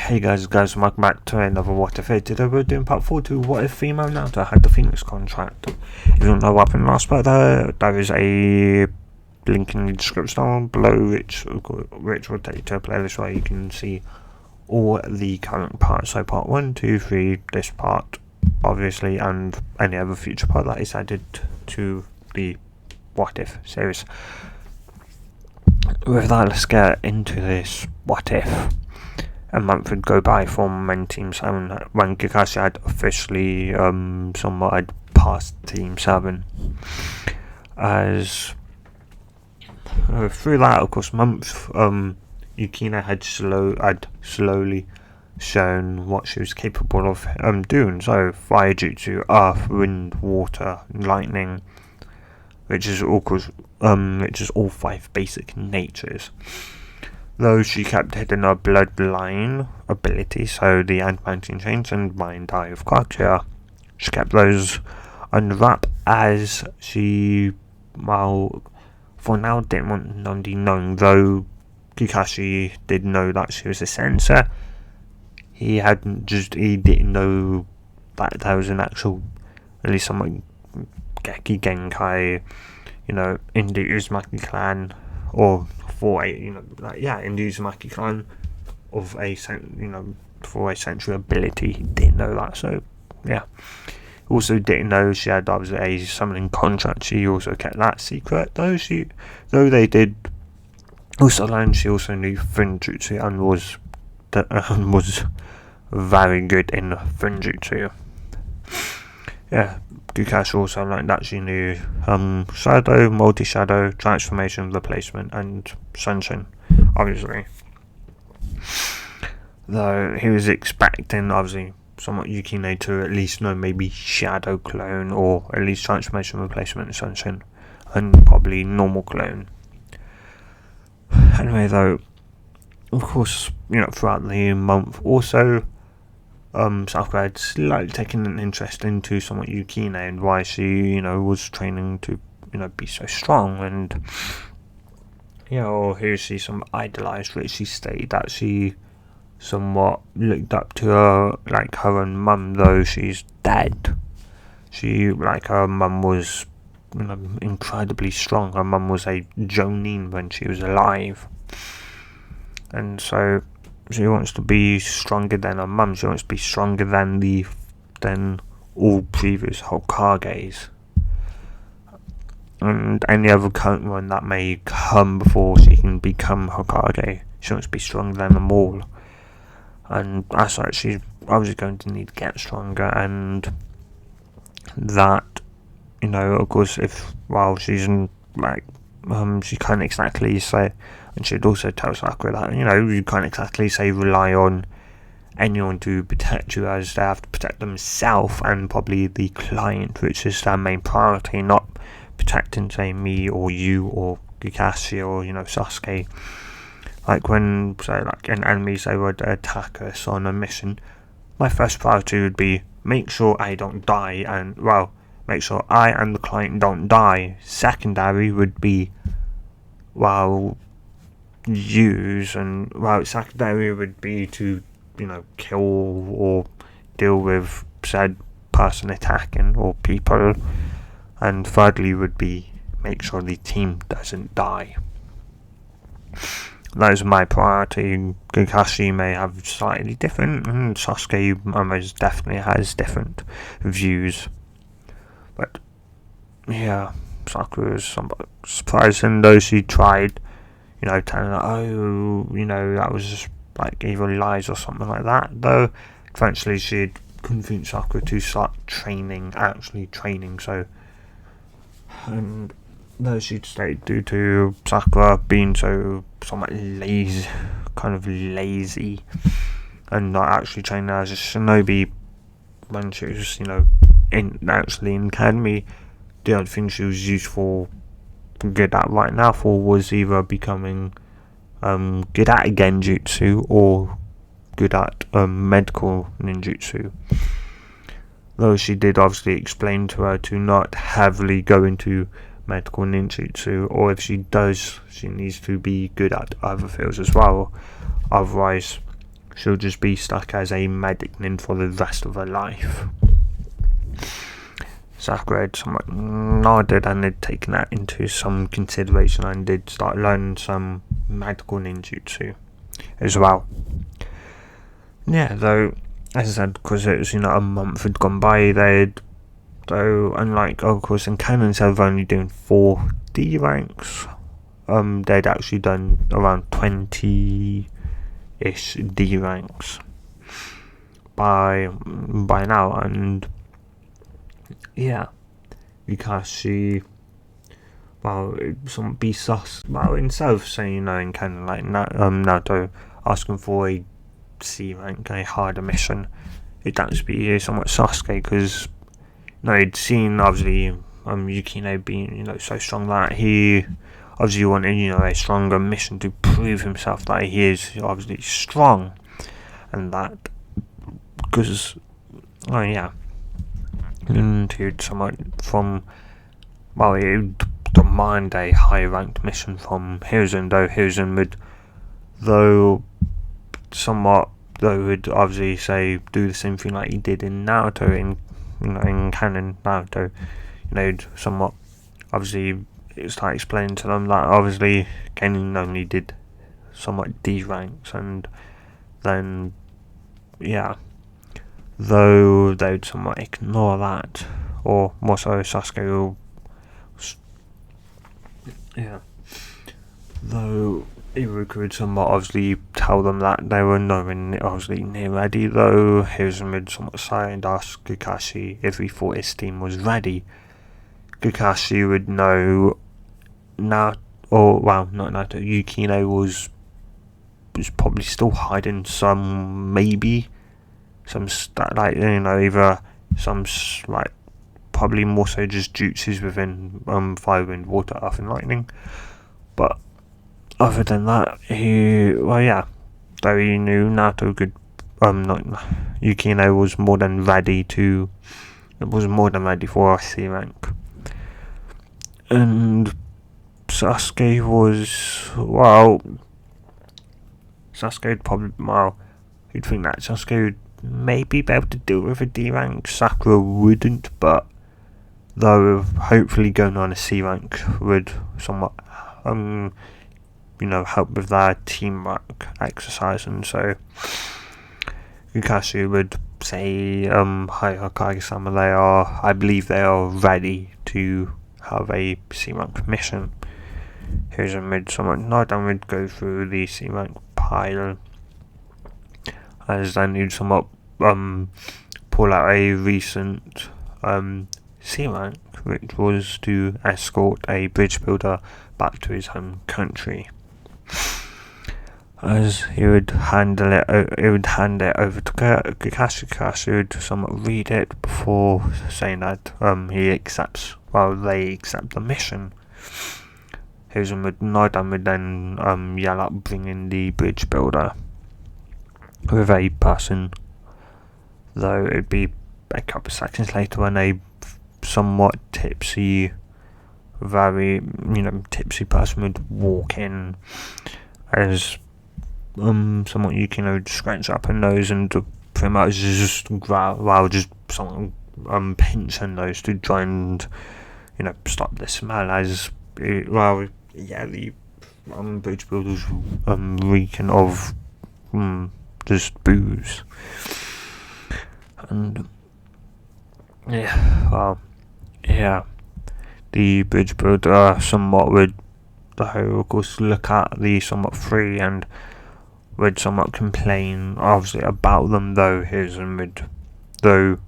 Hey guys, welcome back to another What If. Today we're doing part 4 to What If Female Naruto had the Phoenix contract. If you don't know what happened last part, there is a link in the description down below which will take you to a playlist where you can see all the current parts. So part 1, 2, 3, this part obviously, and any other future part that is added to the What If series. With that, let's get into this What If. A month would go by from when Team 7, when Kakashi had officially somewhat had passed Team 7. As through that, of course, month, Yukina had slowly shown what she was capable of doing. So fire jutsu, earth, wind, water, lightning, which is all 5 basic natures. Though she kept hidden her bloodline ability, so the adamantine chains and mind eye of Kaguya, she kept those under wrap as she, for now didn't want nobody knowing. Though Kakashi did know that she was a censor, he didn't know that there was an actual, at least somewhat Geki Genkai, in the Uzumaki clan, or for a, in the Uzumaki clan of a, for a sensory ability. He didn't know that, so yeah. Also didn't know she had a summoning contract. She also kept that secret, though they did also learn she also knew Funjutsu and was very good in Funjutsu. Yeah, Kakashi also learned that she knew Shadow, Multi-Shadow, Transformation, Replacement, and Sunshine, obviously. Though he was expecting, obviously, somewhat Yukina to at least know maybe Shadow Clone, or at least Transformation, Replacement, and Sunshine, and probably Normal Clone. Anyway, though, of course, throughout the month, also, Sakura had slightly taken an interest into somewhat Yukina and why she, was training to, be so strong. And, here she somewhat idolized, which she stated that she somewhat looked up to her, like her own mum, though she's dead. Her mum was, incredibly strong. Her mum was a Jonin when she was alive. And so she wants to be stronger than her mum. She wants to be stronger than all previous Hokages. And any other current one that may come before she can become Hokage. She wants to be stronger than them all. And as such, she's obviously going to need to get stronger. And that, of course, she's she can't exactly say, and she'd also tell Sakura that, you can't exactly say rely on anyone to protect you, as they have to protect themselves and probably the client, which is their main priority, not protecting, say, me or you or Kakashi or, Sasuke. Like when, say, like an enemy, say, would attack us on a mission, my first priority would be make sure I don't die, and, make sure I and the client don't die. Secondary would be, secondary would be to, kill or deal with said person attacking or people. And thirdly would be make sure the team doesn't die. That is my priority. Kakashi may have slightly different, and Sasuke almost definitely has different views. But yeah, Sakura was somewhat surprising, though she tried, telling her, that was just like either lies or something like that. Though eventually she'd convinced Sakura to start actually training. So, and though she'd stated due to Sakura being so somewhat lazy and not actually training as a shinobi when she was, in academy, the only thing she was good at right now was either becoming good at genjutsu or good at medical ninjutsu. Though she did obviously explain to her to not heavily go into medical ninjutsu, or if she does, she needs to be good at other fields as well. Otherwise, she'll just be stuck as a medic nin for the rest of her life. Sakura had somewhat nodded and had taken that into some consideration and did start learning some magical ninjutsu as well. Yeah, though, as I said, because it was, a month had gone by, though, unlike, of course, in canon, instead of only doing 4 D ranks, they'd actually done around 20-ish D ranks by now, and yeah, Yukashi, some be sus. Instead of saying, in canon, like Naruto asking for a C rank, a harder mission, it'd actually be somewhat Sasuke, because he'd seen obviously Yukina being so strong that he obviously wanted a stronger mission to prove himself that he is obviously strong, and that because and he'd somewhat he would demand a high ranked mission from Hiruzen, though Hiruzen would would obviously say do the same thing like he did in Naruto in canon Naruto. Somewhat obviously it's like explaining to them that obviously Genin only did somewhat D ranks, and then though they'd somewhat ignore that, or more so Sasuke will though Iruka would somewhat obviously tell them that they were nowhere near ready, though Hiruzen would somewhat sigh and ask Kakashi if he thought his team was ready. Kakashi would know not Naruto, Yukina was probably still hiding either some probably more so just jutsus within fire, wind, water, earth and lightning, but other than that, though he knew Naruto could, Yukina was more than ready for a C rank. And Sasuke would probably, you'd think that Sasuke would maybe be able to deal with a D rank, Sakura wouldn't, but though hopefully going on a C rank would somewhat help with their teamwork exercise, and so Kakashi would say, hi Hokage-sama, I believe they are ready to have a C rank mission. Here's a somewhat nod and would go through the C rank pile, as then you'd somewhat pull out a recent C rank, which was to escort a bridge builder back to his home country. As he would hand it over to Kakashi. Kakashi would somewhat read it before saying that they accept the mission. Hiruzen would nod and would then yell out, bring in the bridge builder, with a person, though it'd be a couple of seconds later when a somewhat tipsy person would walk in, as somewhat Yukina would scratch up her nose and pretty much just someone pinch her nose to try and stop the smell, as the bridge builders reeking of just booze. And the bridge builder somewhat would, of course, look at the somewhat three and would somewhat complain obviously about them, though Naruto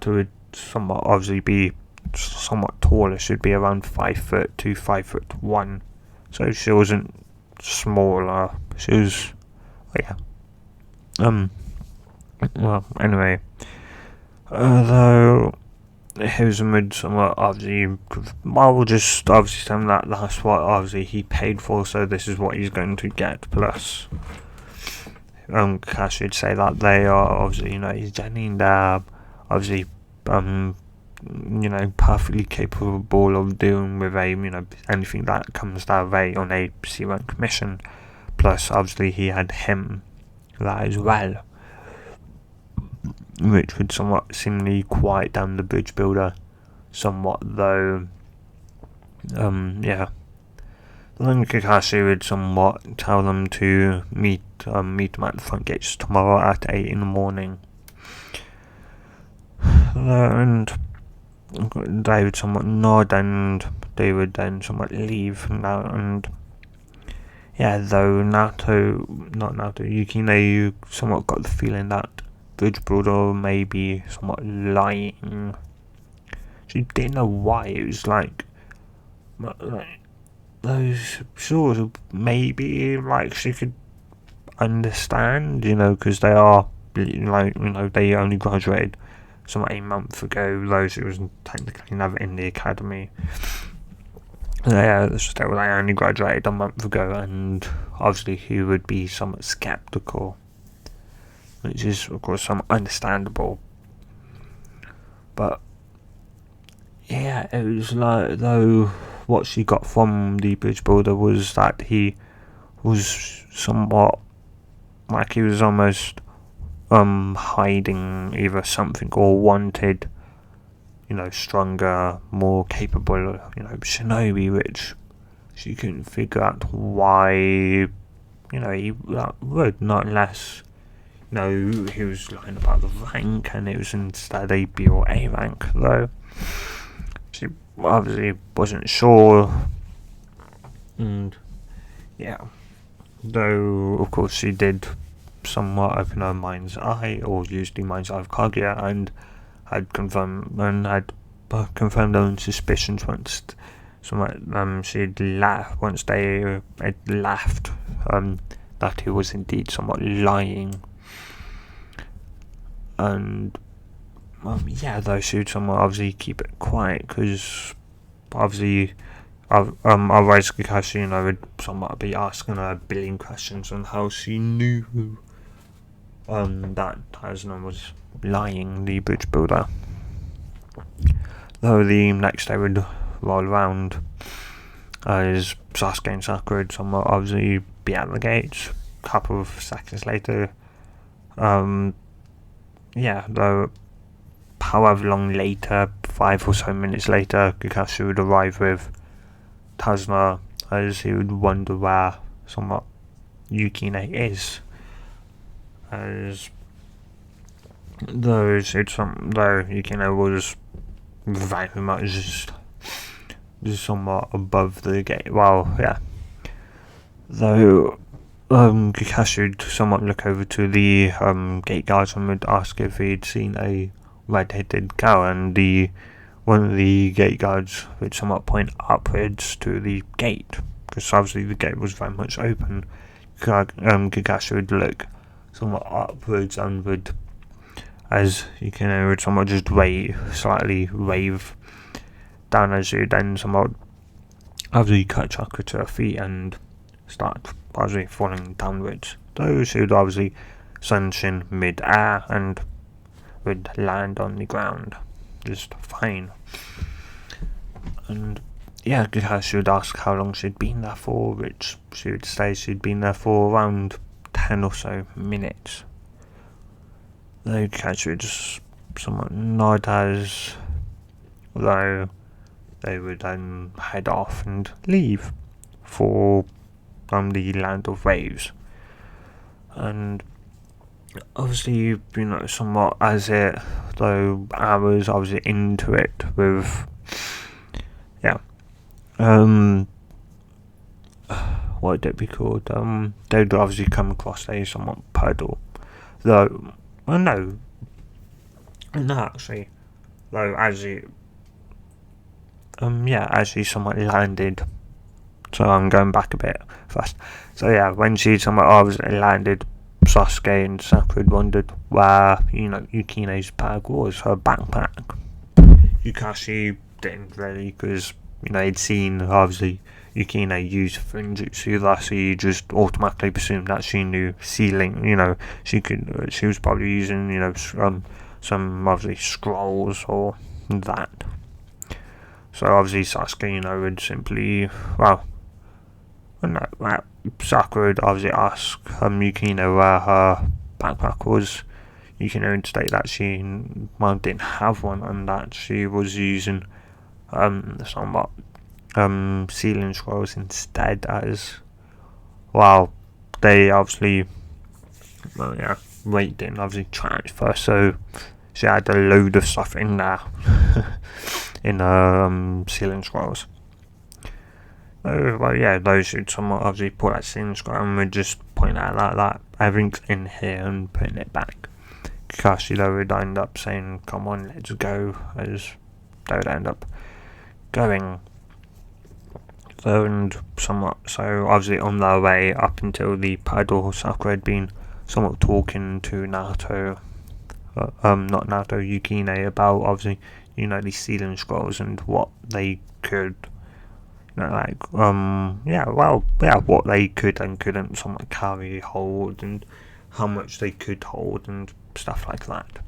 would somewhat obviously be somewhat taller, should be around 5 foot to 5'1", so she wasn't smaller, she was anyway, though Hiruzen would somewhat obviously, just obviously tell him that that's what obviously he paid for, so this is what he's going to get, plus Kakashi would say that they are obviously, he's genuine, they're obviously perfectly capable of dealing with anything that comes their way on a C-rank mission. Plus, obviously, he had him that as well, which would somewhat seemingly quiet down the bridge builder somewhat, though. Then Kakashi would somewhat tell them to meet him at the front gates tomorrow at 8 in the morning. And they would somewhat nod, and they would then somewhat leave. Though Yukina, you somewhat got the feeling that Bridge Builder may be somewhat lying. She didn't know why. It was like those sort of maybe she could understand, because they are they only graduated somewhat a month ago, though she was technically never in the academy. They only graduated a month ago, and obviously he would be somewhat skeptical, which is of course somewhat understandable. But yeah, it was though what she got from the bridge builder was that he was somewhat he was almost hiding either something or wanted stronger, more capable shinobi, which she couldn't figure out why he would, not unless he was lying about the rank and it was instead a B or A rank, though she obviously wasn't sure. And though of course she did somewhat open her mind's eye, or used the mind's eye of Kaguya, and had confirmed her own suspicions once she'd laughed once they had laughed that he was indeed somewhat lying. And though she would somewhat obviously keep it quiet, because obviously otherwise Kakashi would somewhat be asking her a billion questions on how she knew that Tazuna was lying, the bridge builder. Though the next day would roll around, as Sasuke and Sakura would somewhat obviously be at the gates. A couple of seconds later, though however long later, 5 or so minutes later, Kakashi would arrive with Tazuna, as he would wonder where somewhat Yukina is. As though Yukina was very much just somewhat above the gate. Though Kakashi would somewhat look over to the gate guards and would ask if he'd seen a red-headed girl, and one of the gate guards would somewhat point upwards to the gate, because obviously the gate was very much open. Kakashi would look somewhat upwards and would, as would somewhat just slightly wave down, as you then somewhat obviously cut Chakra to her feet and start obviously falling downwards. Though she would obviously sunshine mid-air and would land on the ground just fine. And Kakashi would ask how long she'd been there for, which she would say she'd been there for around 10 or so minutes. Though Kakashi would just somewhat nod, as though they would then head off and leave for the land of waves. And obviously, somewhat as hours obviously into it with what would it be called? They'd obviously come across a somewhat puddle. Though, actually, though as she somewhat landed. So I'm going back a bit fast. So when she somewhat obviously landed, Sasuke and Sakura wondered where Yukina's bag was, her backpack. Yukashi didn't really, because he'd seen obviously Yukina use Funjutsu, thus he just automatically presumed that she knew sealing. She was probably using some obviously scrolls or that. So obviously Sasuke, would simply, well, no, Sakura would obviously ask Yukina where her backpack was. Yukina would state that she didn't have one, and that she was using somewhat sealing scrolls instead, as well. They obviously, weight didn't obviously transfer, so she had a load of stuff in there in her sealing scrolls. Those should somewhat obviously pull that sealing scroll and would just point out that everything's in here and putting it back. Kakashi though would end up saying, "Come on, let's go," as they would end up going. So obviously on their way up until the paddle, Sakura had been somewhat talking to Naruto, not Naruto, Yukina, about obviously, these sealing scrolls and what they could, what they could and couldn't somewhat carry, hold, and how much they could hold and stuff like that.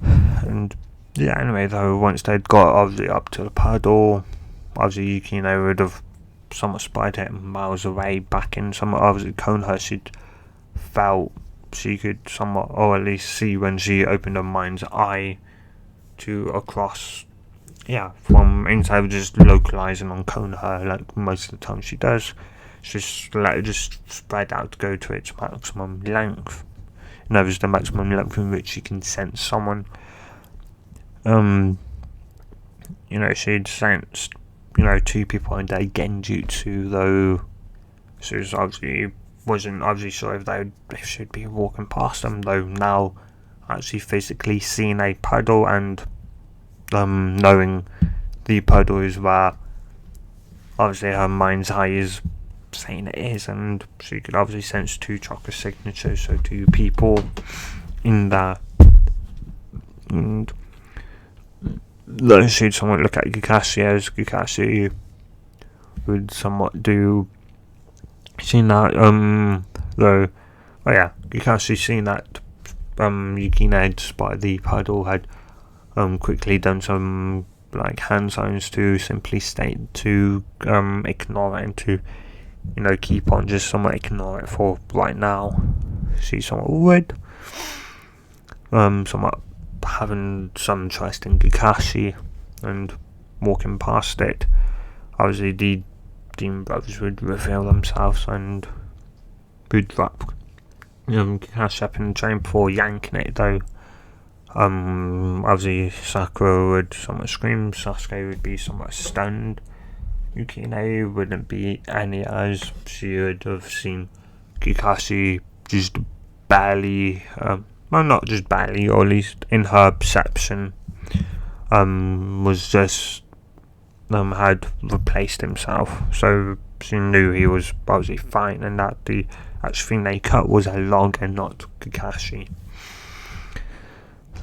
And anyway though, once they'd got obviously up to the paddle, obviously Yukina would have somewhat spied it miles away back in somewhat obviously Konoha. She'd felt she could somewhat, or at least see when she opened her mind's eye to across, from instead of just localizing on Konoha like most of the time she does, just let it just spread out to go to its maximum length. It's the maximum length in which you can sense someone. She'd sensed, two people in a genjutsu, though she wasn't obviously sure if she'd be walking past them, though now actually physically seeing a puddle and knowing the puddle is where obviously her mind's eye is saying it is, and she could obviously sense two chakra signatures, so two people in there. And though she'd somewhat look at Kakashi, as Kakashi would somewhat do, seen that Kakashi seen that Yukina had spotted the puddle, had quickly done some hand signs to simply state to ignore it and to keep on just somewhat ignore it for right now. She somewhat would somewhat having some trust in Kakashi and walking past it. Obviously the Demon Brothers would reveal themselves and would wrap Kakashi up in the train before yanking it, though. Obviously Sakura would somewhat scream, Sasuke would be somewhat stunned, Yukina wouldn't be any, as she would have seen Kakashi just barely, not just barely, or at least in her perception, was just had replaced himself, so she knew he was obviously fine, and that the actual thing they cut was a log and not Kakashi.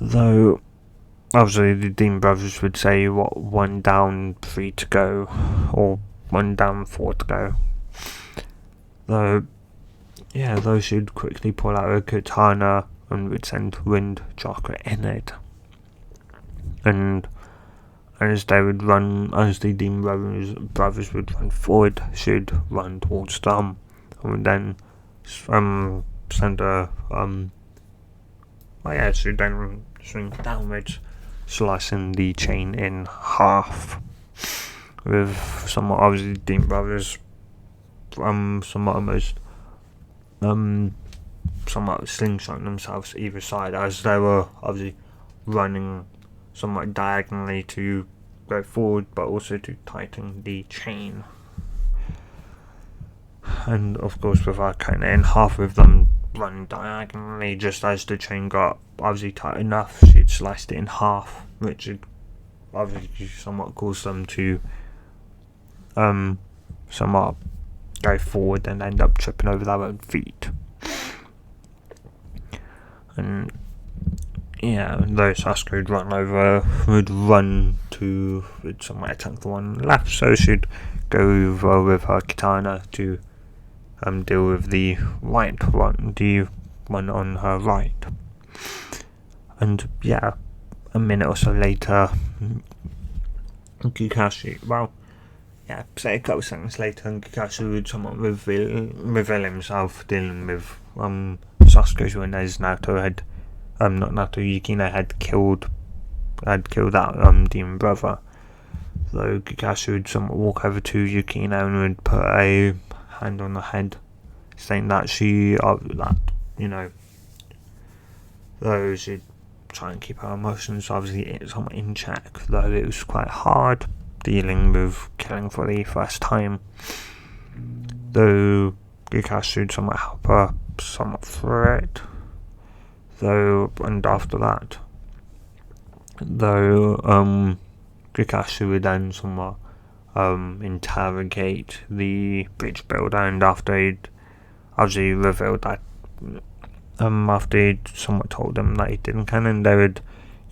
Though obviously the Demon Brothers would say, what, 1 down, 3 to go, or 1 down, 4 to go. Though she'd quickly pull out her katana and would send wind chakra in it. And as they would run, as the Demon Brothers would run forward, she'd run towards them, and would then send a she'd then swing downwards, slicing the chain in half, with somewhat obviously Demon Brothers somewhat almost somewhat slingshotting themselves either side, as they were obviously running somewhat diagonally to go forward, but also to tighten the chain. And of course, without cutting it in half, with them running diagonally, just as the chain got obviously tight enough, she'd sliced it in half, which would obviously somewhat caused them to somewhat go forward and end up tripping over their own feet. And though Sasuke would run to somewhere attack the one left, so she'd go over with her katana to deal with the right one, the one on her right. And a minute or so later, Kakashi, say a couple seconds later, Kakashi would somewhat reveal himself, dealing with Sasuke's when as Naruto had, not Naruto, Yukina had killed that demon brother. So Kakashi would somewhat walk over to Yukina and would put a hand on her head, saying that though she'd try and keep her emotions obviously somewhat in check, though it was quite hard dealing with killing for the first time. Though Kakashi would somewhat help her somewhat through it. And after that, Kakashi would then somewhat interrogate the bridge builder, and after he'd obviously revealed that, after he'd somewhat told them that he didn't canon,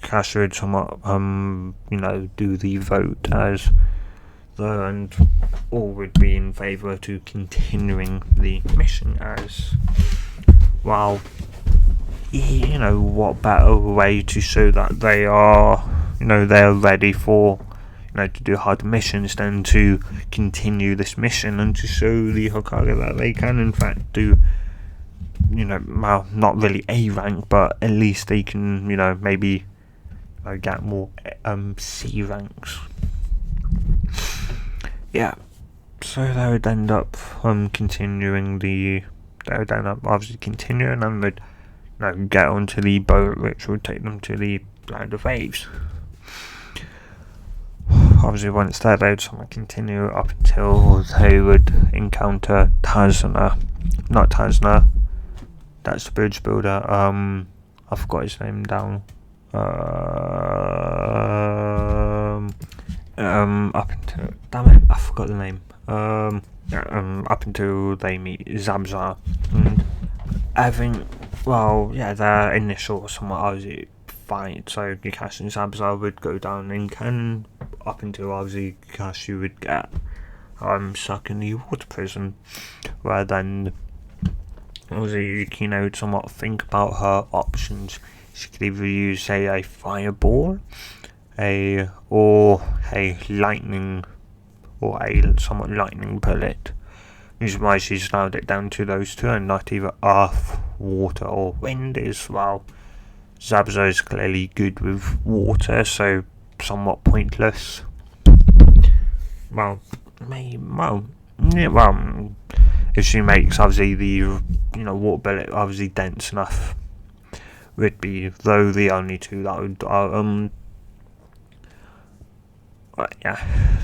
Kakashi would somewhat do the vote and all would be in favour to continuing the mission as well. What better way to show that they are ready for to do hard missions than to continue this mission and to show the Hokage that they can in fact do not really A rank, but at least they can maybe get more C ranks. Yeah, so they would end up continuing and they'd get onto the boat which would take them to the Land of Waves. Obviously once there they would continue up until they would encounter not Tazna, that's the bridge builder, I forgot his name down, up until, damn it, I forgot the name, up until they meet Zabza, and I think, their initial somewhat obviously fight, so Kakashi and Zabza would go down in canon, up until obviously Kakashi would get stuck in the water prison, where then obviously Yukina would somewhat think about her options. She could either use, say, a fireball, or a lightning, or a somewhat lightning bullet. Which is why she's narrowed it down to those two, and not either earth, water, or wind as well. Zabza is clearly good with water, so somewhat pointless. If she makes obviously the water bullet obviously dense enough, would be though the only two that would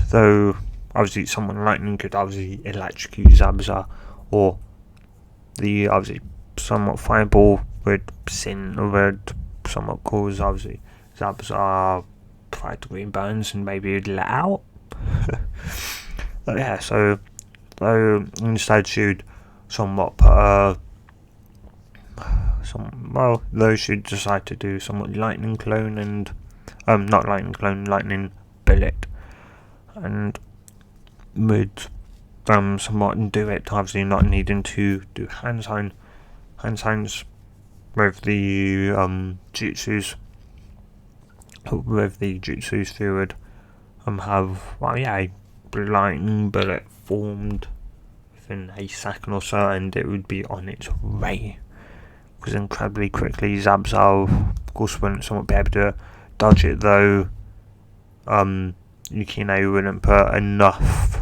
though obviously someone lightning could obviously electrocute Zabza, or the obviously somewhat fireball would somewhat cause obviously Zabza 5 degree burns and maybe it'd let out. So instead she'd somewhat put though she'd decide to do somewhat lightning clone and lightning bullet, and would somewhat do it obviously not needing to do hand signs with the jutsus. With the jutsus they would have a lightning bullet formed within a second or so, and it would be on its way, because incredibly quickly Zabza of course wouldn't somewhat be able to dodge it, though Yukina wouldn't put enough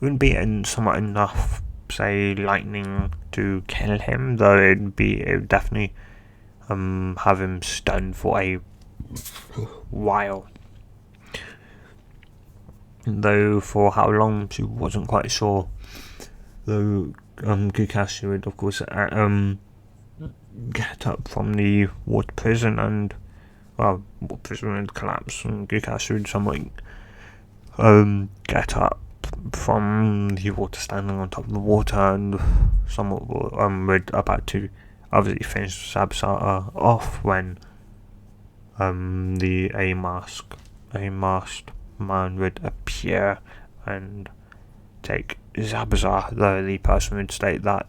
wouldn't be somewhat enough, say, lightning to kill him, though it would definitely have him stunned for a while, though for how long she wasn't quite sure. Though Kakashi would of course get up from the water prison, and water prison would collapse, and Kakashi would somewhat get up from the water, standing on top of the water, and somewhat would about to obviously finish Zabza off when the masked man would appear and take Zabza, though the person would state that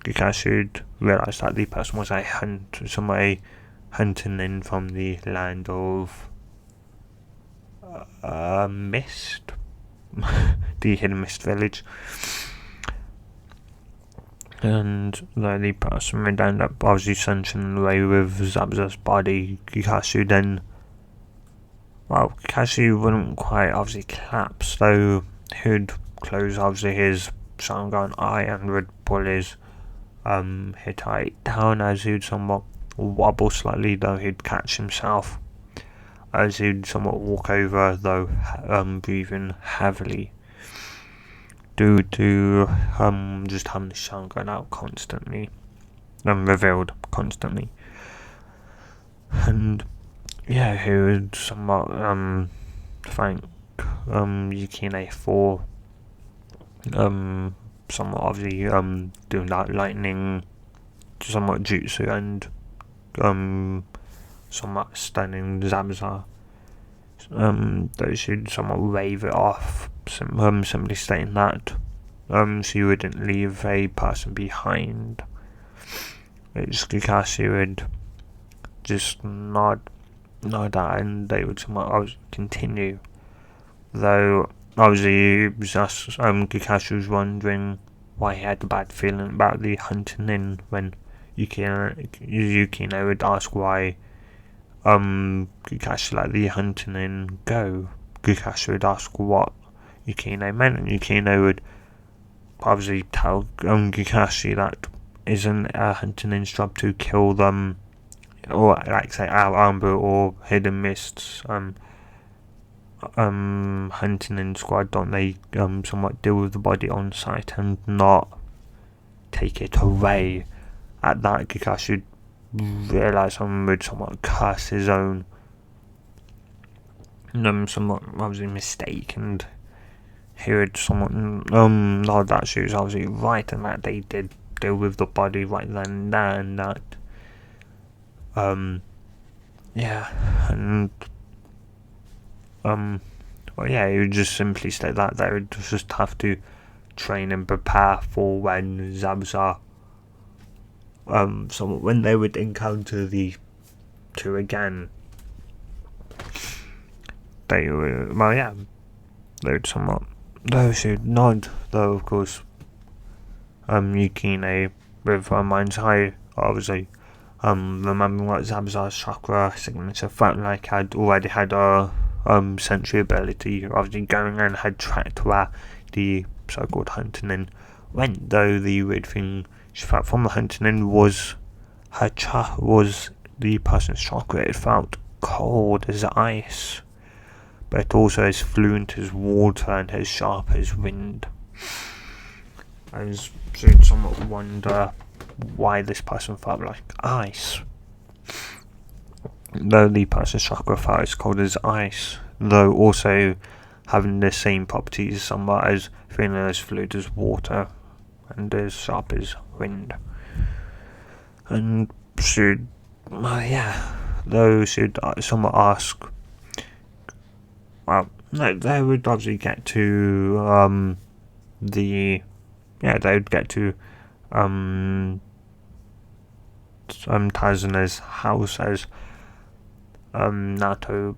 Kakashi would realise that the person was somebody hunting in from the land of Mist, the Hidden Mist Village. And the person would end up obviously sunshine away with Zabuza's body. Kakashi wouldn't quite obviously collapse, though he'd close obviously his Sharingan eye and would pull his Hittite down as he'd somewhat wobble slightly, though he'd catch himself as he'd somewhat walk over, though breathing heavily due to just having the Sharingan out constantly and revealed constantly. And yeah, he would somewhat thank Yukina for somewhat obviously doing that lightning somewhat jutsu and somewhat stunning Zabuza. Though she'd somewhat wave it off, simply stating that she wouldn't leave a person behind. It's Kakashi would just nod at, and they would somewhat continue. Though obviously Kakashi was wondering why he had a bad feeling about the hunting in when Yukina would ask why Kakashi let the hunting in go. Kakashi would ask what Yukina meant, and Yukina would obviously tell Kakashi that isn't a hunting in's job to kill them, or like say our Amber or Hidden Mists hunting in squad, don't they somewhat deal with the body on site and not take it away. At that, Kakashi would realise someone would somewhat curse his own somewhat obviously mistake, and he would somewhat nod that she was obviously right and that they did deal with the body right then and there, and that he would just simply state that they would just have to train and prepare for when Zabuza when they would encounter the two again. They would somewhat, though she would nod, though of course Yukina with her mind's eye obviously remembering what Zabuza's chakra signature felt like, had already had a sensory ability obviously going and had tracked where the so-called hunting in went, though the weird thing she felt from the hunting in was was the person's chakra. It felt cold as ice, but also as fluent as water and as sharp as wind. As she'd somewhat wonder why this person felt like ice, though the person's chakra felt as cold as ice, though also having the same properties somewhat as feeling as fluid as water and as sharp as wind. And she'd though she'd somewhat ask, they would obviously get to they would get to Tazuna's house as Nato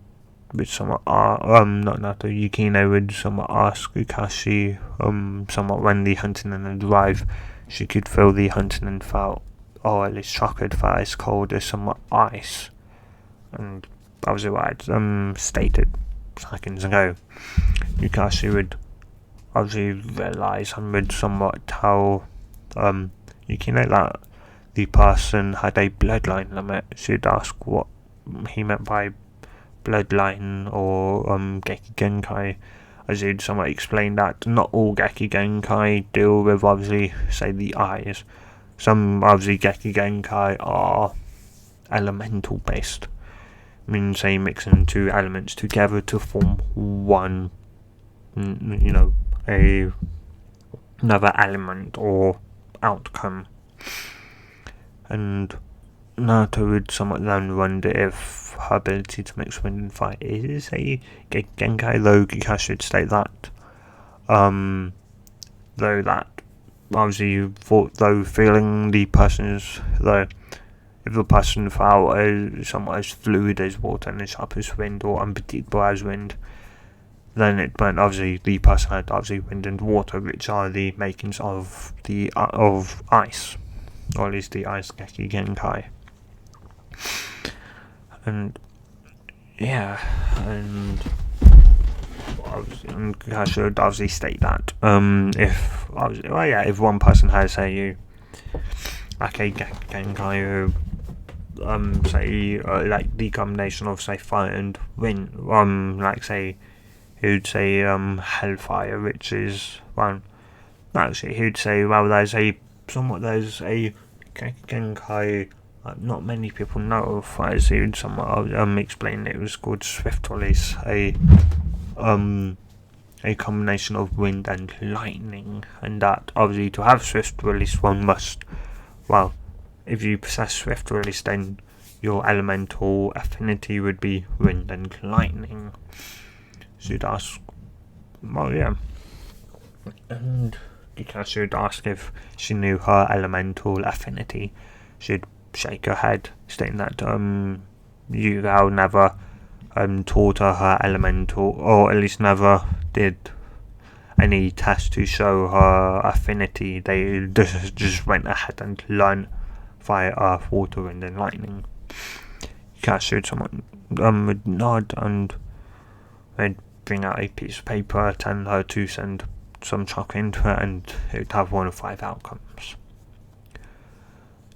would somewhat not Nato, Yukina would somewhat ask Kakashi somewhat when the hunting had arrived. She could feel the hunting felt, or at least chocolate felt as cold as somewhat ice, and that was what I'd stated seconds ago. Kakashi would obviously realise and would somewhat tell Yukina that the person had a bloodline limit. She'd ask what he meant by bloodline or Geki Genkai, as he'd somewhat explain that not all Geki Genkai deal with obviously say the eyes. Some obviously Geki Genkai are elemental based, meaning say mixing two elements together to form one, another element or outcome. And Naruto would somewhat then wonder if her ability to mix wind and fire is a Genkai, though Kakashi would state that though that obviously thought though feeling the person's though if the person felt somewhat as fluid as water and as sharp as wind or unpredictable as wind, then it meant obviously the person had obviously wind and water, which are the makings of ice, or at least the ice Geki Genkai. And yeah, and I should obviously state that if one person has a Genkai who say like the combination of say fire and wind, like say who'd say hellfire, which is actually who'd say there's a Genkai not many people know of, as he'd somewhat explain it was called swift release, a combination of wind and lightning, and that obviously to have swift release one must, if you possess swift release then your elemental affinity would be wind and lightning. So you'd ask, and Kikashi would ask if she knew her elemental affinity. She'd shake her head, stating that Yugao never taught her elemental, or at least never did any test to show her affinity. They just went ahead and learned fire, earth, water, wind, and lightning. Kikashi would nod and they'd bring out a piece of paper, tell her to send some chocolate into it, and it would have 1 of 5 outcomes.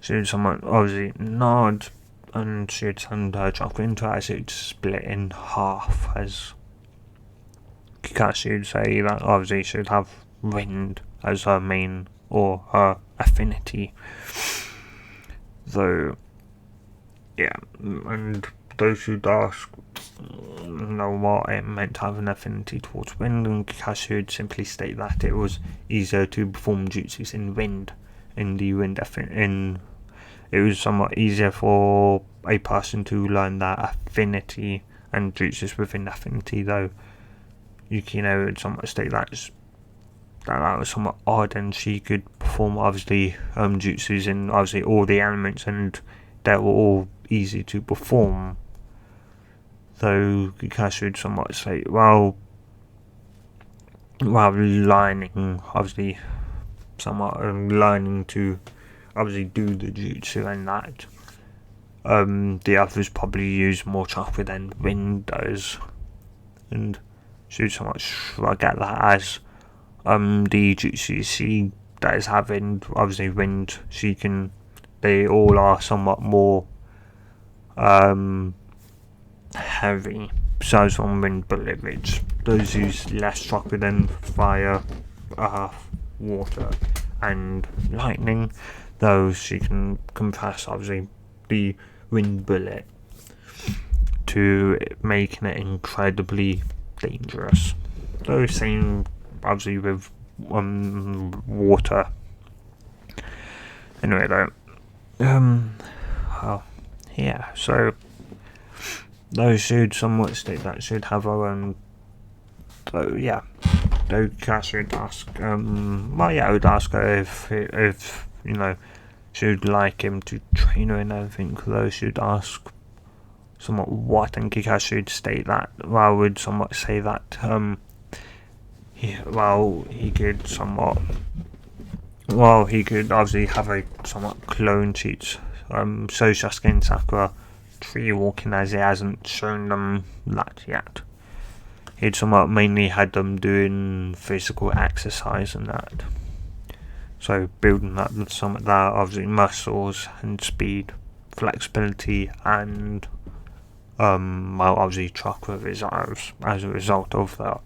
She'd obviously nod, and she'd send her chocolate into it as it would split in half, as Kikashi would say that obviously she'd have wind as her main or her affinity. So yeah, and those who'd ask know what it meant to have an affinity towards wind, and Kakashi would simply state that it was easier to perform jutsus in wind. It was somewhat easier for a person to learn that affinity and jutsus within affinity, though Yukina would somewhat state that was somewhat odd, and she could perform obviously jutsus in obviously all the elements, and they were all easy to perform. Though Kakashi would somewhat say, learning obviously somewhat learning to obviously do the jutsu and that the others probably use more chocolate than wind does, and she would somewhat get that as the jutsu she does having obviously wind, they all are somewhat more heavy, besides on wind bullet, which those use less chocolate than fire, earth, water, and lightning, though she can compress obviously the wind bullet to making it incredibly dangerous. Though same obviously with water. Anyway though, so those should somewhat state that should have her own. So yeah, though Cass would ask, I would ask her if she would like him to train her and everything. Though she would ask somewhat what, and Kikashi would state that, would somewhat say that he could obviously have a somewhat clone cheats. So Sasuke and Sakura tree walking, as he hasn't shown them that yet. He'd somewhat mainly had them doing physical exercise and that. So building up some of that obviously muscles and speed, flexibility, and obviously chakra reserves as a result of that.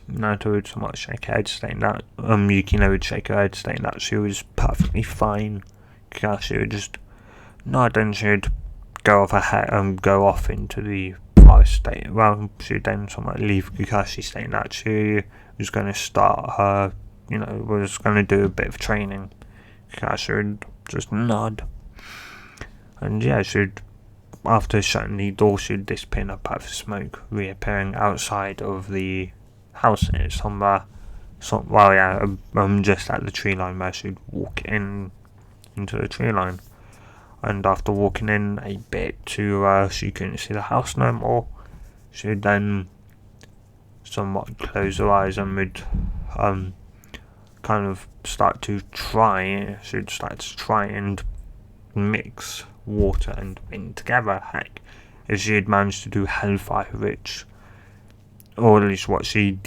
Naruto would somewhat shake her head, stating that Yukina would shake her head, stating that she was perfectly fine. Kakashi would just nod, and she would go off into the forest state. She would then somewhat leave Kakashi, stating that she was going to start her, was going to do a bit of training. Kakashi would just nod, and she would after shutting the door, she'd disappear in a puff of smoke, reappearing outside of the house somewhere. Just at the tree line where she'd walk into the tree line. And after walking in a bit to she couldn't see the house no more, she'd then somewhat close her eyes and would kind of start to try and mix water and wind together. Heck, if she had managed to do hellfire, which, or at least what she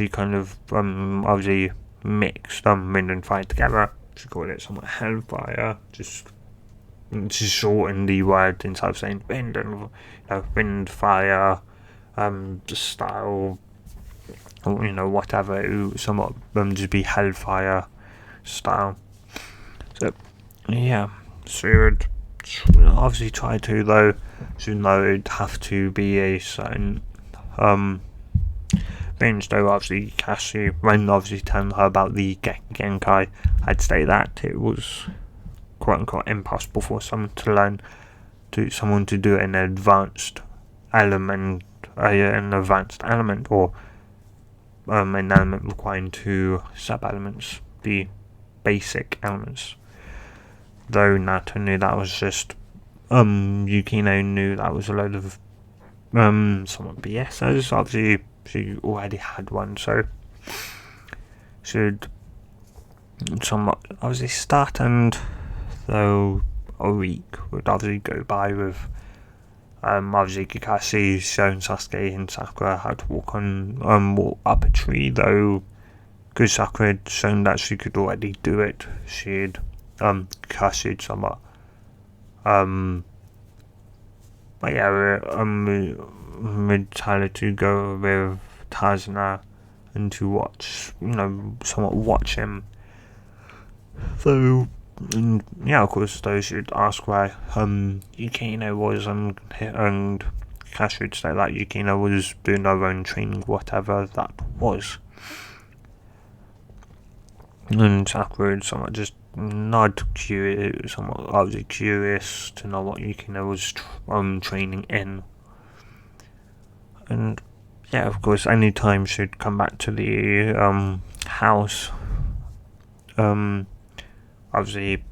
kind of obviously mixed wind and fire together, she called it somewhat hellfire, just to shorten the word instead of saying wind and wind fire style, or whatever, it would somewhat just be hellfire style. So yeah, she would obviously try to, though she would know it'd have to be a certain range, though obviously Kashi, when obviously telling her about the Genkai, I'd say that it was quote unquote impossible for someone to do an advanced element, or an element requiring two sub-elements, the basic elements. Though Nato knew that was just Yukina knew that was a load of somewhat BS, as obviously she already had one, so should somewhat obviously start, and though a week would obviously go by with obviously Kakashi showing Sasuke and Sakura how to walk up a tree, though because Sakura had shown that she could already do it, she'd Kakashi'd somewhat would tell her to go with Tazuna and to somewhat watch him. So of course, those should ask where Yukina was, and Kakashi would say that Yukina was doing her own training, whatever that was. And Sakura would somewhat just somewhat obviously curious to know what Yukina was training in. And yeah, of course, any time she'd come back to the house, obviously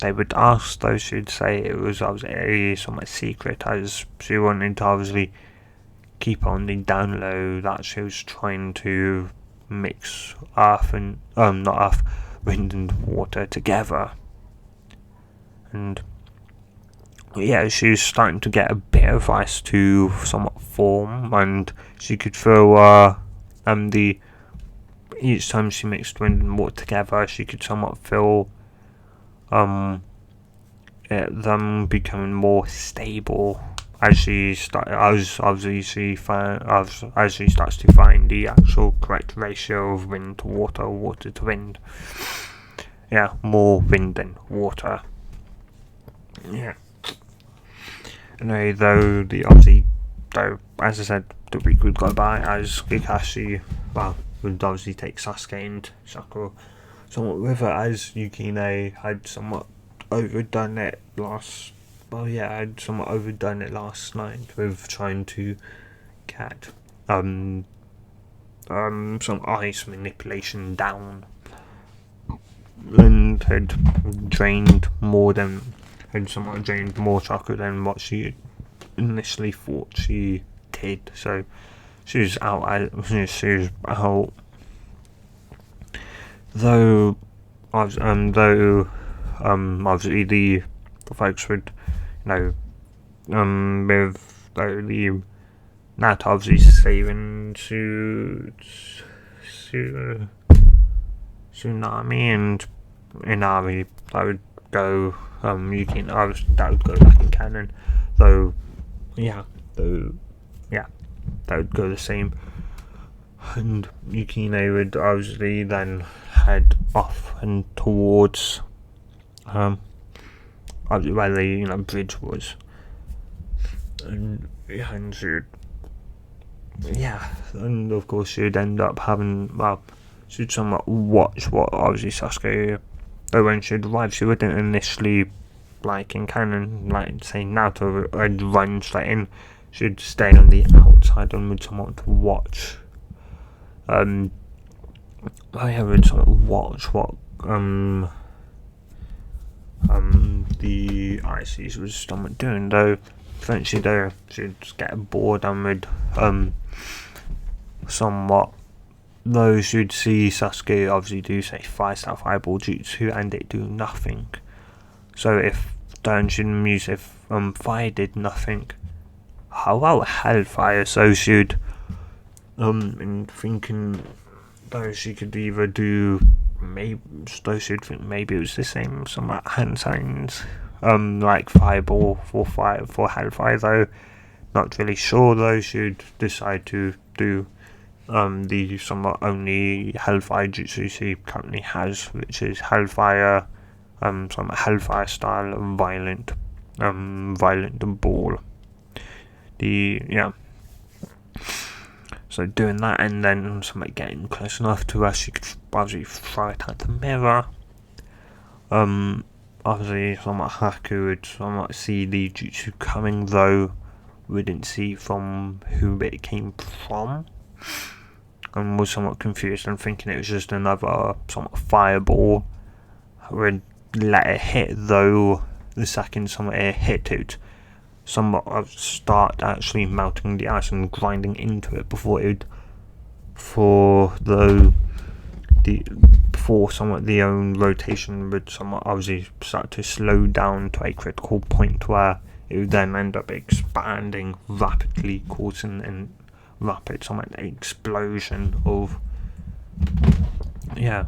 they would ask, though she'd say it was obviously somewhat secret, as she wanted to obviously keep on the down low that she was trying to mix wind and water together. And yeah, she was starting to get a bit of ice to somewhat form, and she could feel each time she mixed wind and water together, she could somewhat feel them becoming more stable as she starts to find the actual correct ratio of wind to water, water to wind. Yeah, more wind than water. Yeah. Anyway, though as I said, the week would go by as Kakashi would obviously take Sasuke and Sakura somewhat with her, as Yukina had somewhat overdone it last night with trying to get some ice manipulation down, and had drained more chakra than what she initially thought she did. So she was out. Though obviously the folks would, with the Nat obviously saving Tsunami and Inari, that would go that would go back in canon, that would go the same. And Yukina would obviously then head off and towards where the bridge was, and of course she'd end up having she'd somewhat watch what obviously Sasuke, though when she'd arrived she wouldn't initially like in canon, like say Naruto would run straight in, should stay on the outside and would somewhat watch. I would somewhat watch what the ICs was somewhat doing, though eventually they should get bored and would somewhat, those who'd see Sasuke obviously do say 5-star fireball jutsu and it do nothing. So if Dungeon Muse, if fire did nothing, how about Hellfire? So she'd in thinking those she could either do, maybe those should think maybe it was the same some hand signs, like fireball for Hellfire, though not really sure. Though she'd decide to do the somewhat only Hellfire jutsu she currently has, which is Hellfire, some Hellfire style violent ball. So doing that and then somebody getting close enough to us, she could obviously throw it at the mirror. Obviously somewhat Haku would somewhat see the jutsu coming, though we didn't see from who it came from, and was somewhat confused and thinking it was just another somewhat fireball. Would let it hit, though the second somewhat it hit it, somewhat start actually melting the ice and grinding into it before somewhat the own rotation would somewhat obviously start to slow down to a critical point where it would then end up expanding rapidly, causing a rapid somewhat explosion of it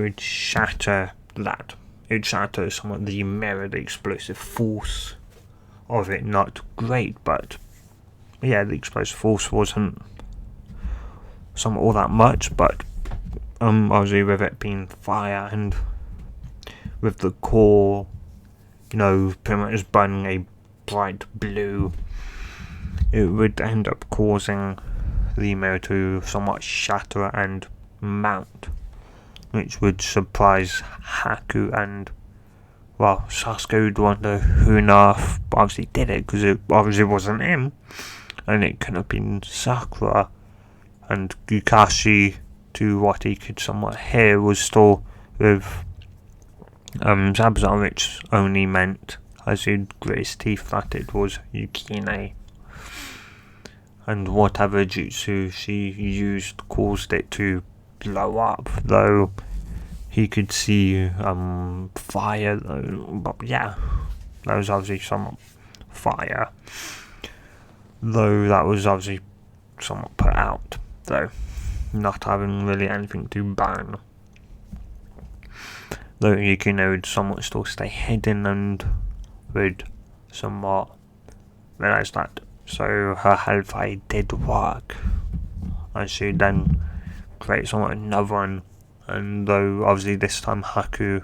would shatter that. It would shatter somewhat the mirror, the explosive force of it. Not great, but the explosive force wasn't somewhat all that much, but obviously with it being fire and with the core, pretty much burning a bright blue, it would end up causing the mirror to somewhat shatter and mount, which would surprise Haku, and Sasuke would wonder who enough obviously did it, because it obviously wasn't him, and it could have been Sakura. And Kakashi, to what he could somewhat hear, was still with Zabuza, which only meant, as he'd grit his teeth, that it was Yukina. And whatever jutsu she used caused it to blow up, though he could see fire, but that was obviously some fire, though that was obviously somewhat put out, though not having really anything to burn, though Yukina would somewhat still stay hidden and would somewhat realise that, so her Hellfire did work, and she then create somewhat another one. And though obviously this time Haku,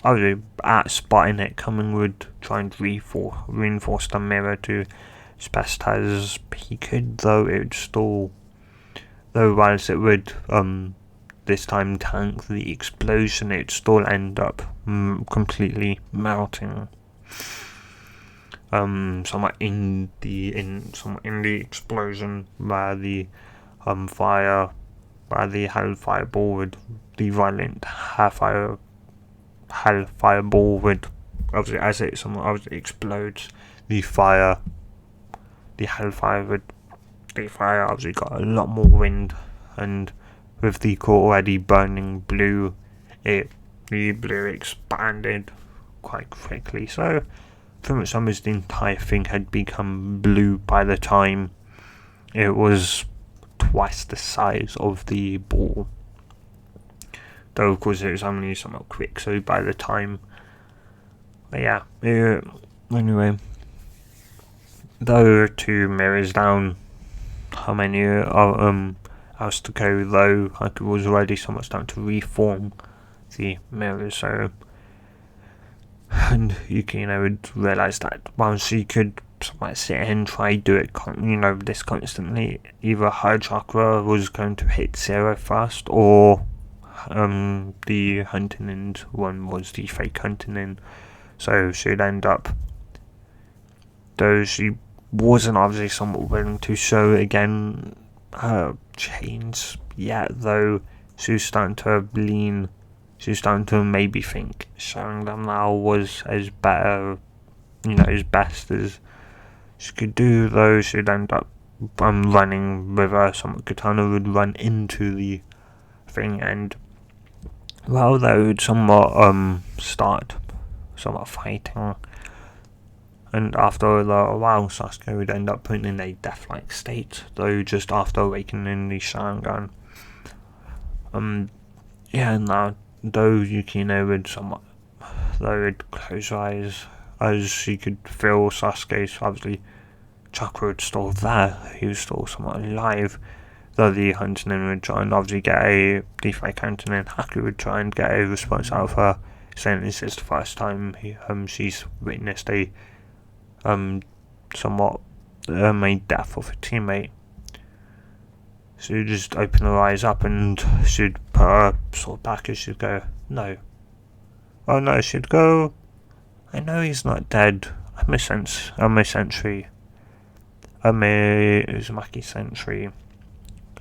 obviously at spotting it coming, would try and reinforce the mirror to as best as he could, though whilst it would this time tank the explosion, it would still end up completely melting. Somewhat in the explosion where the Hellfire ball would, the violent Hellfire ball would, obviously as it somewhat obviously explodes, the fire obviously got a lot more wind, and with the core already burning blue, the blue expanded quite quickly, so pretty much almost the entire thing had become blue by the time it was twice the size of the ball, though of course it was only somewhat quick, so by the time anyway, though 2 mirrors down, how many else to go, though I was already somewhat starting to reform the mirrors, so, and Yukina would realise that while she could somewhat sit and try do it this constantly, either her chakra was going to hit 0 first, or the hunting and one was the fake hunting in. So she'd end up, though she wasn't obviously somewhat willing to show again her change yet, though she was starting to lean, she was starting to maybe think showing them now was as better, as best as she could do, though she'd end up running with her. Somewhat Katana would run into the thing, and well, they would somewhat start somewhat fighting, and after a while Sasuke would end up putting in a death-like state, though just after awakening the Sharingan. Now, though Yukina would close her eyes as she could feel Sasuke's obviously chakra was still there, he was still somewhat alive, though the huntsman would try and obviously get the fake huntsman, and Haku would try and get a response out of her, saying this is the first time she's witnessed a somewhat a death of a teammate. She'd just open her eyes up and she'd put her sword back and she'd go, no. Oh no, she'd go, I know he's not dead. I'm a sentry. I'm a Uzumaki sentry.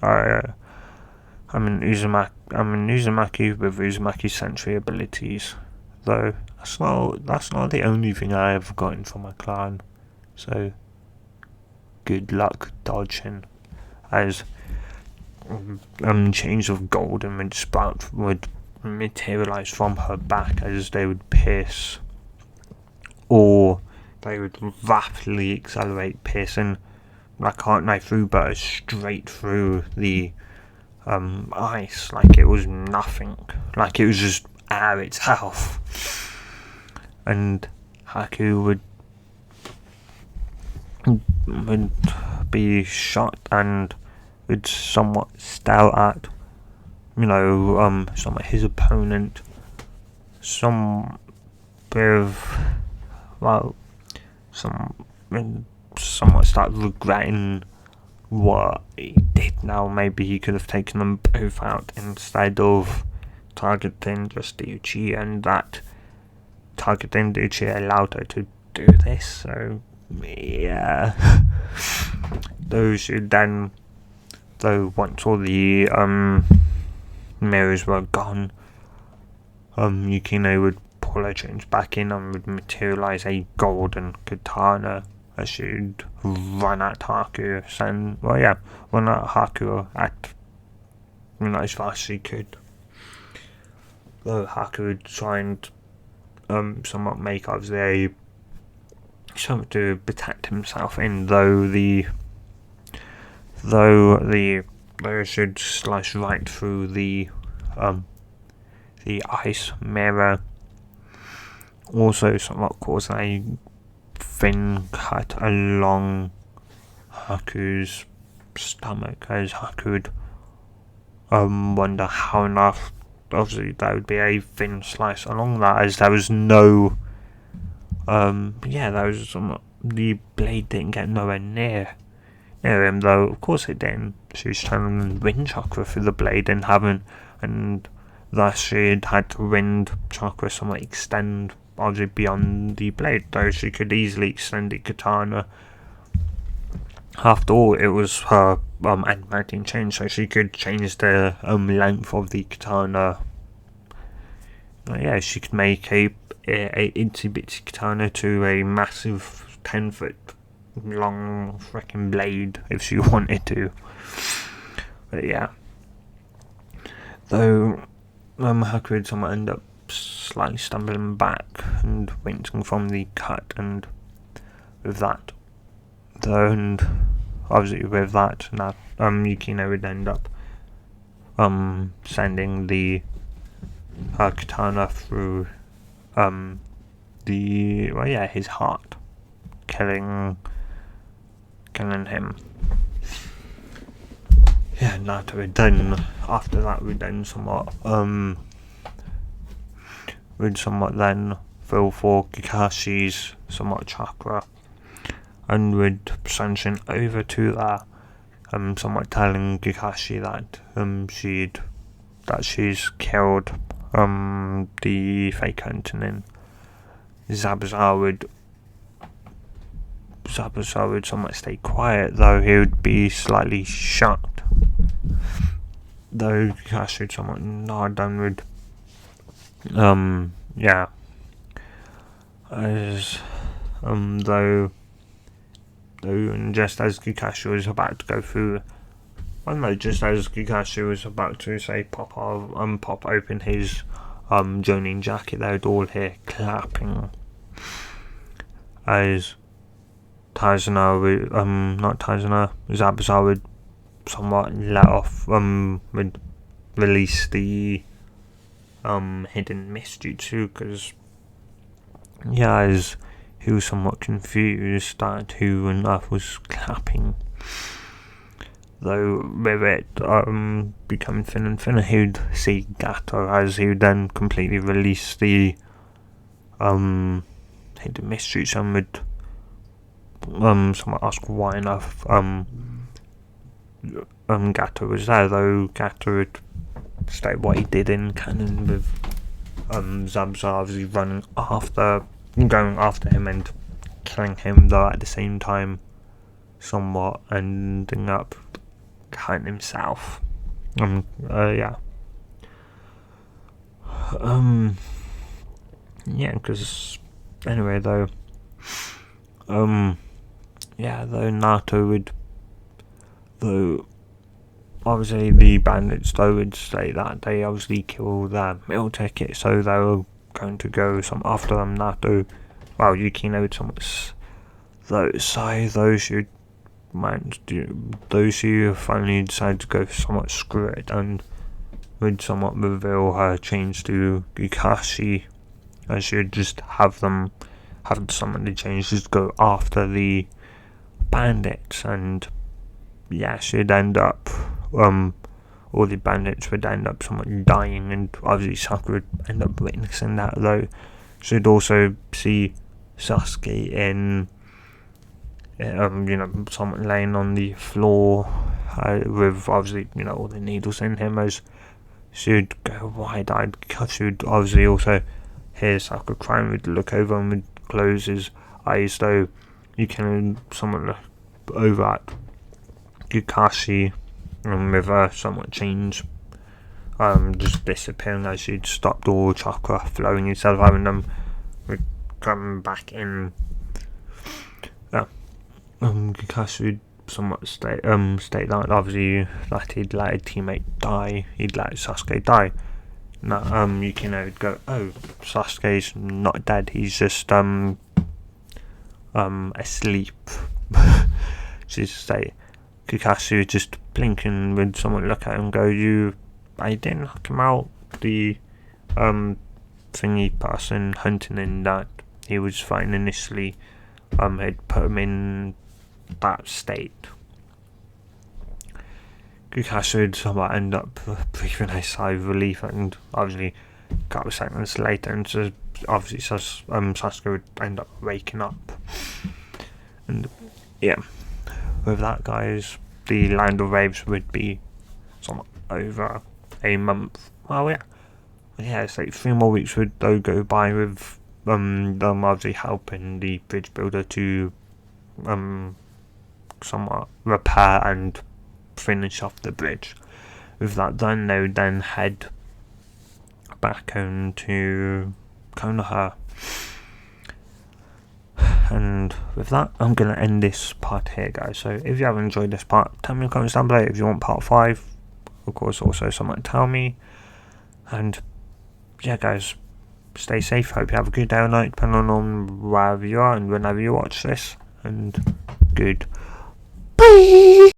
I'm an Uzumaki with Uzumaki sentry abilities. Though that's not the only thing I have gotten from my clan. So good luck dodging. As chains of golden would materialize from her back as they would pierce, or they would rapidly accelerate, piercing like a knife through, but straight through the ice, like it was nothing, like it was just air itself. And Haku would be shot and would somewhat stare at, somewhat his opponent, somewhat start regretting what he did now. Maybe he could have taken them both out instead of targeting just Ryuchi, and that targeting Ryuchi allowed her to do this. So yeah. Though once all the mirrors were gone, Yukina would pull her chains back in and would materialize a golden katana as she'd run at Haku, as fast as she could. Though Haku would try and somewhat make obviously something to protect himself in, though should slice right through the ice mirror, also somewhat cause a thin cut along Haku's stomach, as Haku would wonder how enough. Obviously that would be a thin slice along that, as there was no the blade didn't get nowhere near him, though of course it didn't. She was channeling wind chakra through the blade and thus she had to wind chakra somewhat extend obviously beyond the blade, though she could easily extend the katana. After all, it was her animating change, so she could change the length of the katana. She could make a itsy bitsy katana to a massive 10-foot long freaking blade if she wanted to. But yeah, though Haku would somewhat end up slightly stumbling back and wincing from the cut, and with that, now Yukina would end up sending the katana through his heart, killing him. Yeah, Naruto would then, after that, would somewhat then feel for Kakashi's somewhat chakra, and would sanction over to that, somewhat telling Kakashi that she'd that she's killed the fake hunter, and Zabazar would somewhat stay quiet, though he would be slightly shocked. Though Kakashi would somewhat nod and would as though just as Kakashi was about to go through, just as Kakashi was about to say pop open his joining jacket, they would all hear clapping as Zabazar would somewhat let off, would release the hidden mist jutsu, because as he was somewhat confused at who on earth was clapping. Though with it becoming thinner and thinner, he would see Gato, as he would then completely release the hidden mist jutsu, and would someone ask why enough Gato was there, though Gato would state what he did in canon, with Zabazar obviously going after him and killing him, though at the same time somewhat ending up killing himself. Because anyway, though obviously the bandits would say that they obviously killed their meal ticket, so they were going to go after them. Yukina would somewhat say those who finally decided to go somewhat screw it, and would somewhat reveal her change to Kakashi, and she would just have someone to change, just go after the bandits, and she'd end up all the bandits would end up somewhat dying, and obviously Sakura would end up witnessing that, though she'd also see Sasuke in someone laying on the floor with obviously all the needles in him, as she would go wide-eyed, because she would obviously also hear Sakura crying, would look over and would close his eyes, though you can somewhat look over at Kakashi with her somewhat change just disappearing, as she'd stopped all chakra flowing instead of having them come back in. Kakashi would somewhat state that obviously that he'd let a teammate die, he'd let Sasuke die. Now Yukina would go, oh, Sasuke's not dead, he's just asleep. She'd say Kakashi would just blink and would someone look at him and go, I didn't knock him out, the thingy person hunting in that he was fighting initially had put him in that state. Kakashi would somewhat end up breathing a sigh of relief, and obviously a couple of seconds later, and so obviously Sasuke would end up waking up. And with that, guys, the Land of Waves would be somewhat over a month. It's like 3 more weeks would though go by, with them obviously helping the bridge builder to somewhat repair and finish off the bridge. With that done, they would then head back home to Konoha. And with that, I'm going to end this part here, guys. So if you have enjoyed this part, tell me in the comments down below. If you want part 5, of course, also someone tell me. And guys, stay safe. Hope you have a good day or night, depending on wherever you are and whenever you watch this. And good. Bye!